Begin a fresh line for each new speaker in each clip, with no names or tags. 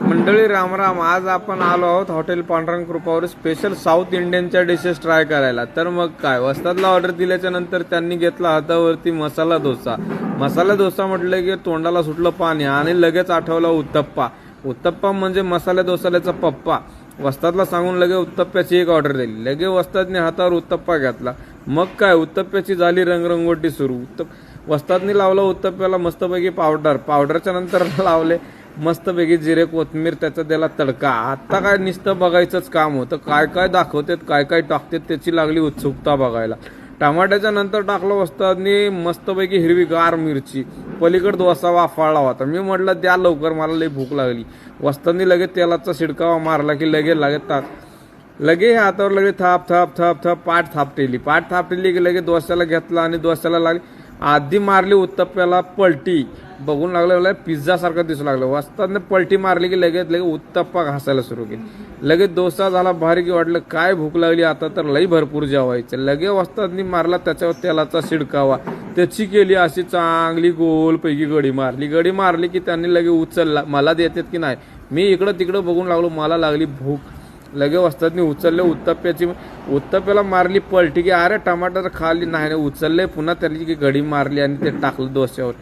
मंडळी रामराम. आज आपण आलो आहोत हॉटेल पांडुरंग कृपावर स्पेशल साऊथ इंडियनच्या डिशेस ट्राय करायला. तर मग काय, वस्तादला ऑर्डर दिल्याच्या नंतर त्यांनी घेतला हातावरती मसाला डोसा. मसाला डोसा म्हटलं की तोंडाला सुटलं पाणी आणि लगेच आठवला उत्तप्पा. उत्तप्पा म्हणजे मसाला डोसाल्याचा पप्पा. वस्तादला सांगून लगे उत्तप्प्याची एक ऑर्डर दिली. लगे वस्तादने हातावर उत्तप्पा घेतला. मग काय, उत्तप्प्याची झाली रंगरंगोटी सुरू. वस्तादने लावलं उत्तप्प्याला मस्तपैकी पावडरच्या नंतर लावले मस्तपैकी जिरे कोथमीर, त्याचा त्याला तडका. आता काय नुसतं बघायचंच काम होतं. काय काय दाखवतात, काय काय टाकतात, त्याची लागली उत्सुकता बघायला. टमाट्याच्या नंतर टाकलं वस्तादनी मस्तपैकी हिरवीगार मिरची. पलीकड डोसा वाफाळला होता. मी म्हटलं द्या लवकर, मला लई भूक लागली. वस्तादनी लगेच तेलाचा शिडकावा मारला की लगे हातावर लगे थाप थाप थाप थाप पाठ थापटेली की लगे डोस्याला घेतला आणि डोस्याला लागली. आधी मारली उत्तप्प्याला पलटी. बघून लागलं पिझ्झा सारखं दिसू लागलं. वस्तादने पलटी मारली की लगेच उत्तप्पा घासायला सुरू केली. लगेच डोसा झाला भारी की वाटलं काय भूक लागली आता तर लई भरपूर जेवायचं. लगे वस्तादनी मारला त्याच्यावर तेलाचा शिडकावा. त्याची केली अशी चांगली गोलपैकी गडी मारली की त्यांनी लगे उचलला. मला देतात की नाही, मी इकडं तिकडं बघून लागलो, मला लागली भूक. लगे वस्तादनी उचलले उत्तप्प्याला मारली पलटी की अरे टमाटर खाली नाही उचलले. पुन्हा त्याची की गडी मारली आणि ते टाकलं डोस्यावर.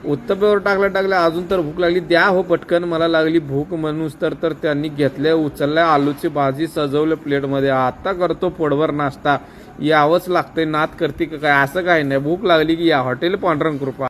उत्तप्प्यावर टाकल्या अजून तर भूक लागली, द्या हो पटकन, मला लागली भूक म्हणून. तर त्यांनी घेतल्या उचलल्या आलूची भाजी सजवलं प्लेटमध्ये. आता करतो पोटभर नाश्ता, यावंच लागतंय. नाद करते का काय, असं काही नाही. भूक लागली की या हॉटेल पांडुरंग कृपा.